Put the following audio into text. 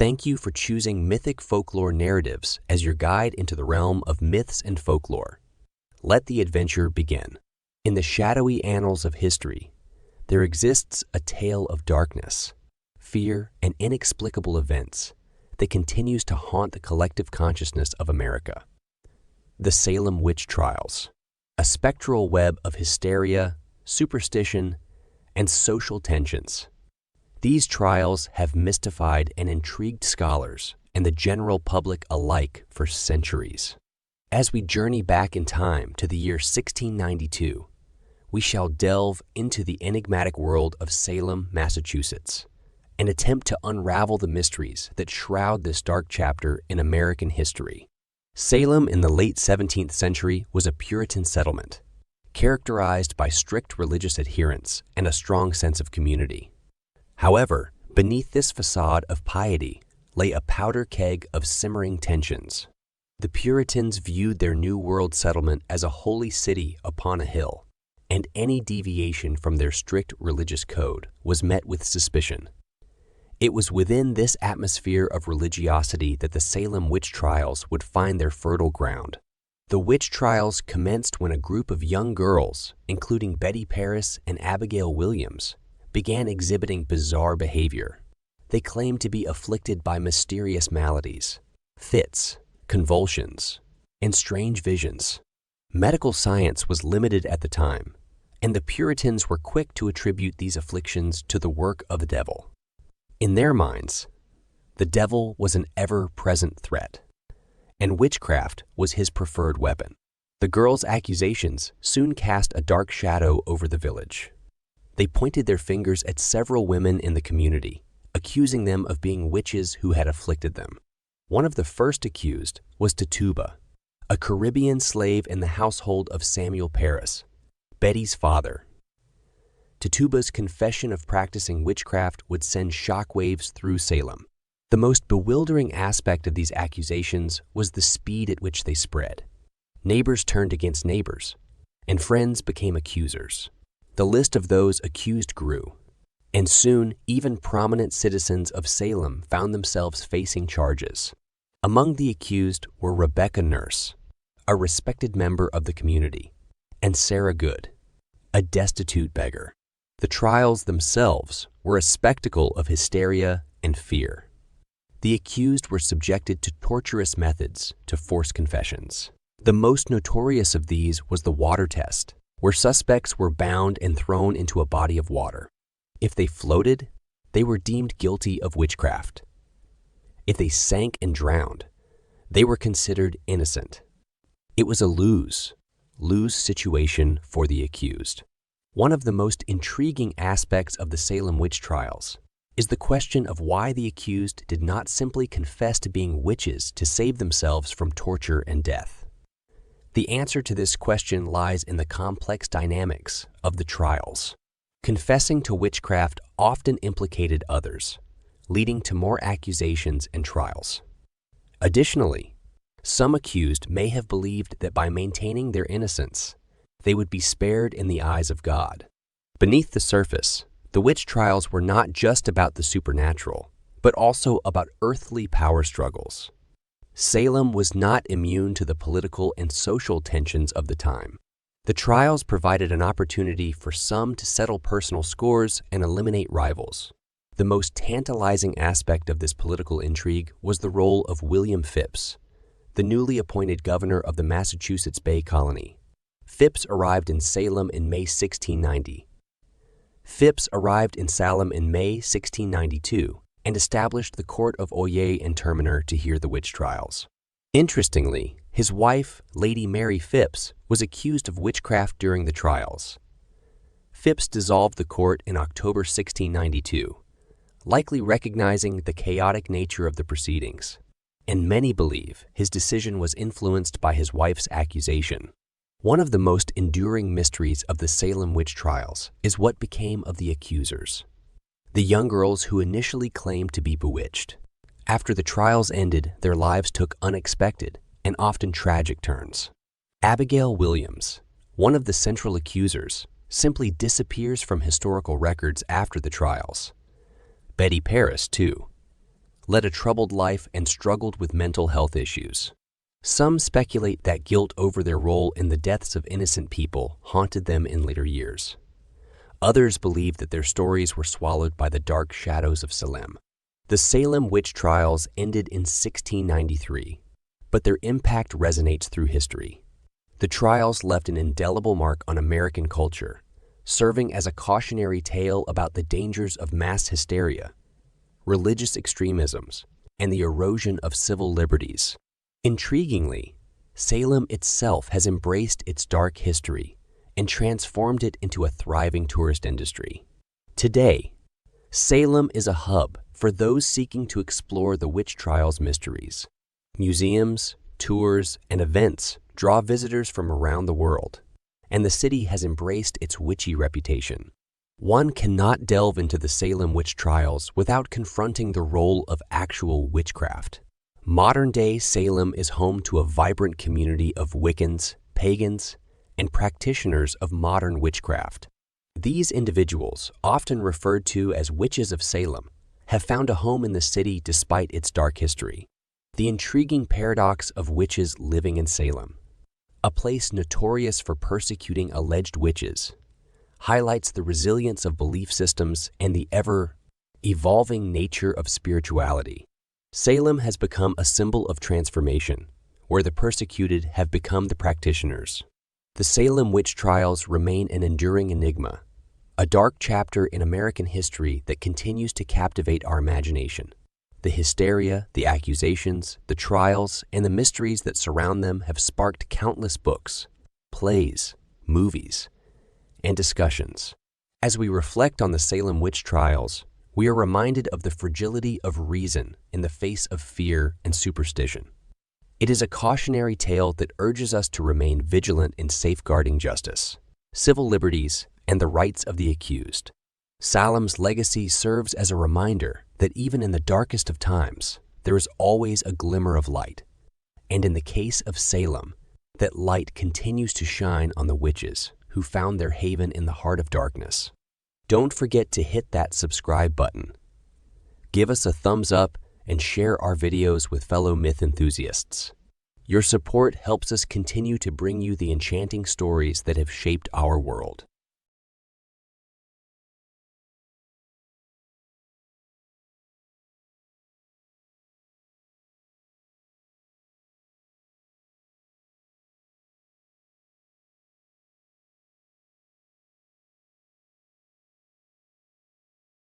Thank you for choosing mythic folklore narratives as your guide into the realm of myths and folklore. Let the adventure begin. In the shadowy annals of history, there exists a tale of darkness, fear, and inexplicable events that continues to haunt the collective consciousness of America. The Salem witch trials, a spectral web of hysteria, superstition, and social tensions. These trials have mystified and intrigued scholars and the general public alike for centuries. As we journey back in time to the year 1692, we shall delve into the enigmatic world of Salem, Massachusetts, and attempt to unravel the mysteries that shroud this dark chapter in American history. Salem in the late 17th century was a Puritan settlement, characterized by strict religious adherence and a strong sense of community. However, beneath this facade of piety lay a powder keg of simmering tensions. The Puritans viewed their New World settlement as a holy city upon a hill, and any deviation from their strict religious code was met with suspicion. It was within this atmosphere of religiosity that the Salem witch trials would find their fertile ground. The witch trials commenced when a group of young girls, including Betty Paris and Abigail Williams, began exhibiting bizarre behavior. They claimed to be afflicted by mysterious maladies, fits, convulsions, and strange visions. Medical science was limited at the time, and the Puritans were quick to attribute these afflictions to the work of the devil. In their minds, the devil was an ever-present threat, and witchcraft was his preferred weapon. The girls' accusations soon cast a dark shadow over the village. They pointed their fingers at several women in the community, accusing them of being witches who had afflicted them. One of the first accused was Tituba, a Caribbean slave in the household of Samuel Paris, Betty's father. Tituba's confession of practicing witchcraft would send shockwaves through Salem. The most bewildering aspect of these accusations was the speed at which they spread. Neighbors turned against neighbors, and friends became accusers. The list of those accused grew, and soon even prominent citizens of Salem found themselves facing charges. Among the accused were Rebecca Nurse, a respected member of the community, and Sarah Good, a destitute beggar. The trials themselves were a spectacle of hysteria and fear. The accused were subjected to torturous methods to force confessions. The most notorious of these was the water test, where suspects were bound and thrown into a body of water. If they floated, they were deemed guilty of witchcraft. If they sank and drowned, they were considered innocent. It was a lose-lose situation for the accused. One of the most intriguing aspects of the Salem witch trials is the question of why the accused did not simply confess to being witches to save themselves from torture and death. The answer to this question lies in the complex dynamics of the trials. Confessing to witchcraft often implicated others, leading to more accusations and trials. Additionally, some accused may have believed that by maintaining their innocence, they would be spared in the eyes of God. Beneath the surface, the witch trials were not just about the supernatural, but also about earthly power struggles. Salem was not immune to the political and social tensions of the time. The trials provided an opportunity for some to settle personal scores and eliminate rivals. The most tantalizing aspect of this political intrigue was the role of William Phips, the newly appointed governor of the Massachusetts Bay Colony. Phips arrived in Salem in May 1690. Phips arrived in Salem in May 1692 and established the Court of Oyer and Terminer to hear the witch trials. Interestingly, his wife, Lady Mary Phips, was accused of witchcraft during the trials. Phips dissolved the court in October 1692, likely recognizing the chaotic nature of the proceedings, and many believe his decision was influenced by his wife's accusation. One of the most enduring mysteries of the Salem witch trials is what became of the accusers, the young girls who initially claimed to be bewitched. After the trials ended, their lives took unexpected and often tragic turns. Abigail Williams, one of the central accusers, simply disappears from historical records after the trials. Betty Paris, too, led a troubled life, and struggled with mental health issues. Some speculate that guilt over their role in the deaths of innocent people haunted them in later years. Others believe that their stories were swallowed by the dark shadows of Salem. The Salem witch trials ended in 1693, but their impact resonates through history. The trials left an indelible mark on American culture, serving as a cautionary tale about the dangers of mass hysteria, religious extremisms, and the erosion of civil liberties. Intriguingly, Salem itself has embraced its dark history and transformed it into a thriving tourist industry. Today, Salem is a hub for those seeking to explore the witch trials mysteries. Museums, tours, and events draw visitors from around the world, and the city has embraced its witchy reputation. One cannot delve into the Salem witch trials without confronting the role of actual witchcraft. Modern-day Salem is home to a vibrant community of Wiccans, pagans, and practitioners of modern witchcraft. These individuals, often referred to as witches of Salem, have found a home in the city despite its dark history. The intriguing paradox of witches living in Salem, a place notorious for persecuting alleged witches, highlights the resilience of belief systems and the ever-evolving nature of spirituality. Salem has become a symbol of transformation, where the persecuted have become the practitioners. The Salem witch trials remain an enduring enigma, a dark chapter in American history that continues to captivate our imagination. The hysteria, the accusations, the trials, and the mysteries that surround them have sparked countless books, plays, movies, and discussions. As we reflect on the Salem witch trials, we are reminded of the fragility of reason in the face of fear and superstition. It is a cautionary tale that urges us to remain vigilant in safeguarding justice, civil liberties, and the rights of the accused. Salem's legacy serves as a reminder that even in the darkest of times, there is always a glimmer of light. And in the case of Salem, that light continues to shine on the witches who found their haven in the heart of darkness. Don't forget to hit that subscribe button. Give us a thumbs up and share our videos with fellow myth enthusiasts. Your support helps us continue to bring you the enchanting stories that have shaped our world.